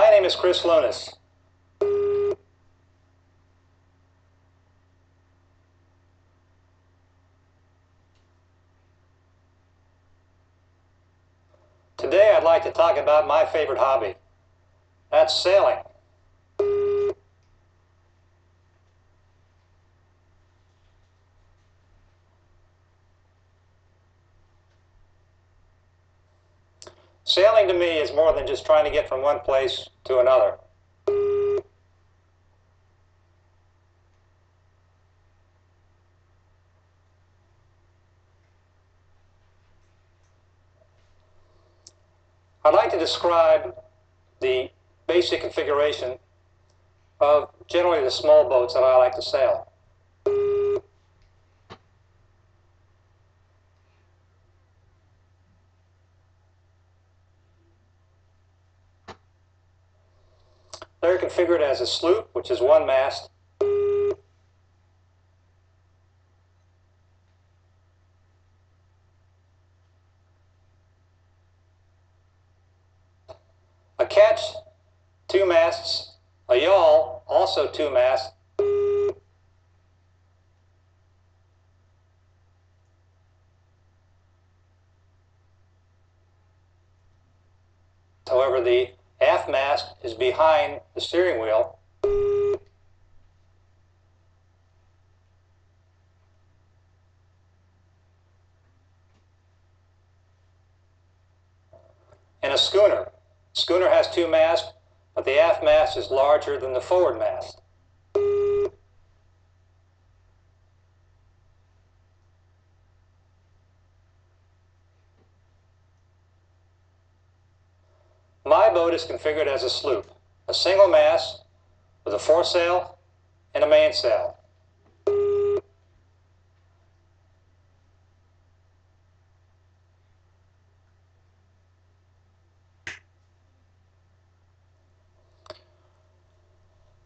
My name is Chris Lunis. Today I'd like to talk about my favorite hobby. That's sailing. Sailing to me is more than just trying to get from one place to another. I'd like to describe the basic configuration of generally the small boats that I like to sail. They're configured as a sloop, which is one mast, a ketch, two masts, a yawl, also two masts, however, the aft mast is behind the steering wheel. And a schooner. Schooner has two masts, but the aft mast is larger than the forward mast. My boat is configured as a sloop, a single mast with a foresail and a mainsail.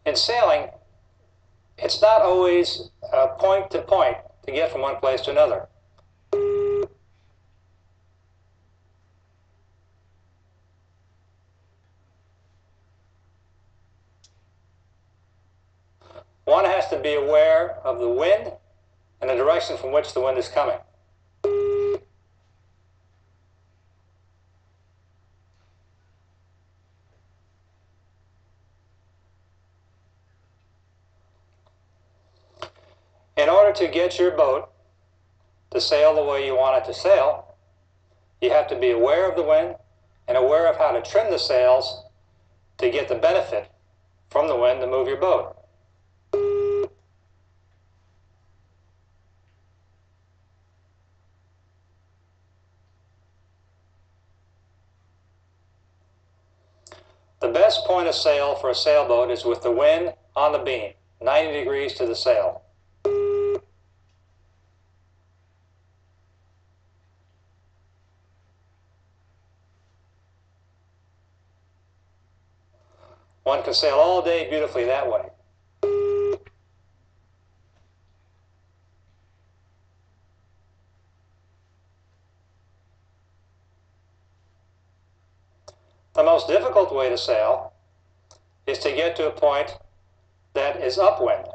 In sailing, it's not always point to point to get from one place to another. One has to be aware of the wind and the direction from which the wind is coming. In order to get your boat to sail the way you want it to sail, you have to be aware of the wind and aware of how to trim the sails to get the benefit from the wind to move your boat. The best point of sail for a sailboat is with the wind on the beam, 90 degrees to the sail. One can sail all day beautifully that way. The most difficult way to sail is to get to a point that is upwind.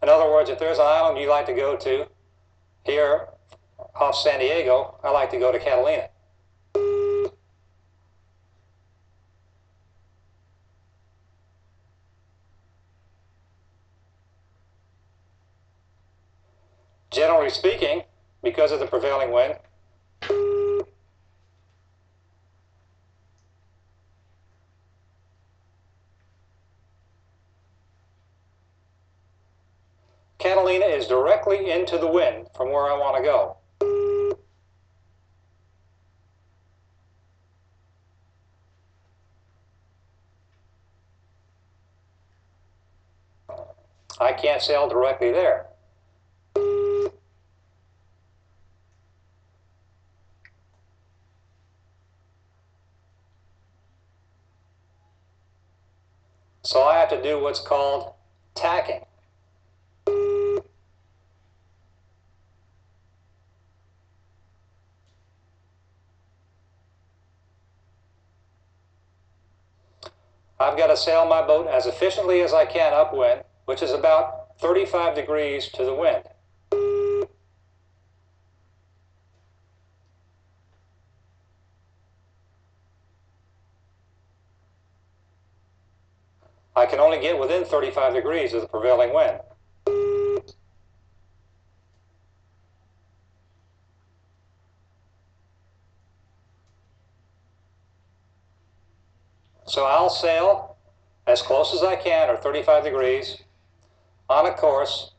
In other words, if there's an island you like to go to here off San Diego, I like to go to Catalina. Generally speaking, because of the prevailing wind, Catalina is directly into the wind from where I want to go. I can't sail directly there. So I have to do what's called tacking. I've got to sail my boat as efficiently as I can upwind, which is about 35 degrees to the wind. I can only get within 35 degrees of the prevailing wind. So I'll sail as close as I can, or 35 degrees, on a course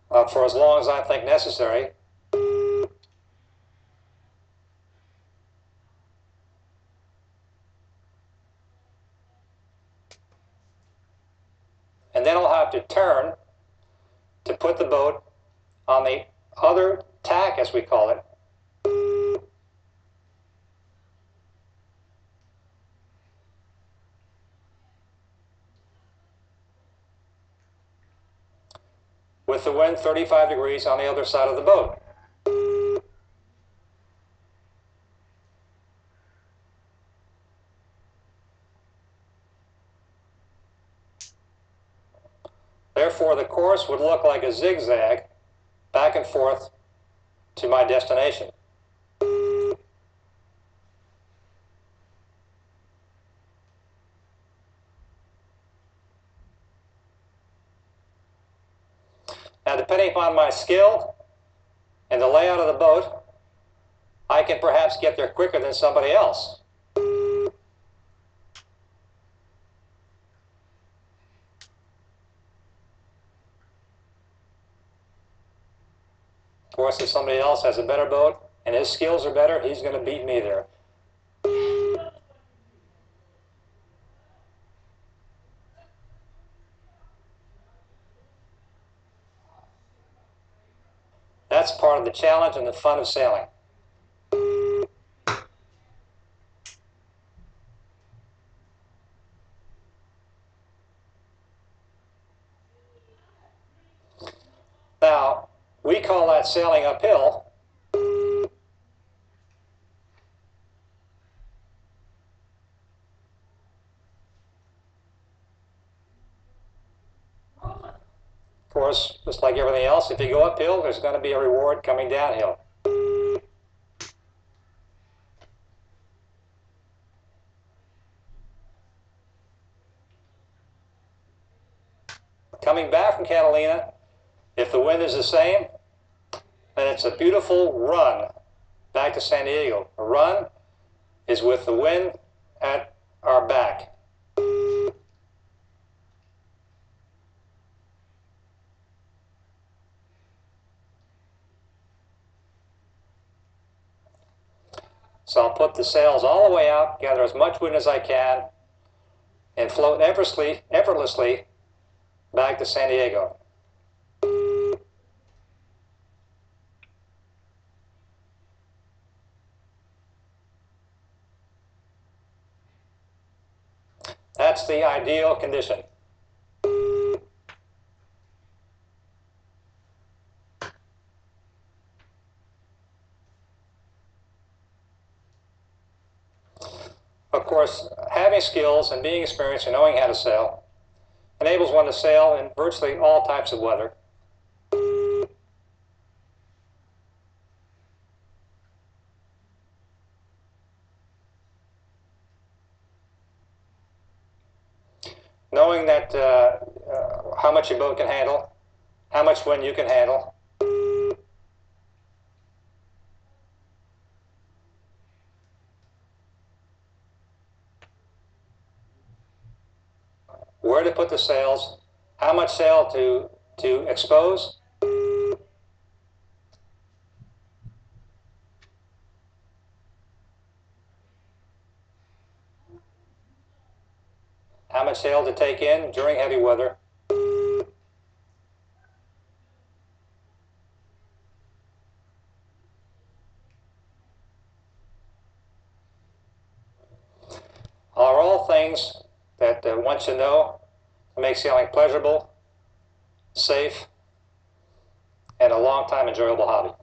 for as long as I think necessary. And then I'll have to turn to put the boat on the other tack, as we call it. With the wind 35 degrees on the other side of the boat. Therefore, the course would look like a zigzag back and forth to my destination. Now, depending upon my skill and the layout of the boat, I can perhaps get there quicker than somebody else. Of course, if somebody else has a better boat and his skills are better, he's going to beat me there. That's part of the challenge and the fun of sailing. Now, we call that sailing uphill. Of course, just like everything else, if you go uphill, there's going to be a reward coming downhill. Coming back from Catalina, if the wind is the same, then it's a beautiful run back to San Diego. A run is with the wind at our back. So I'll put the sails all the way out, gather as much wind as I can, and float effortlessly back to San Diego. That's the ideal condition. Of course, having skills and being experienced and knowing how to sail enables one to sail in virtually all types of weather. Knowing that how much your boat can handle, how much wind you can handle, where to put the sails, how much sail to expose, how much sail to take in during heavy weather. Are all things that one should know to make sailing pleasurable, safe, and a long time enjoyable hobby.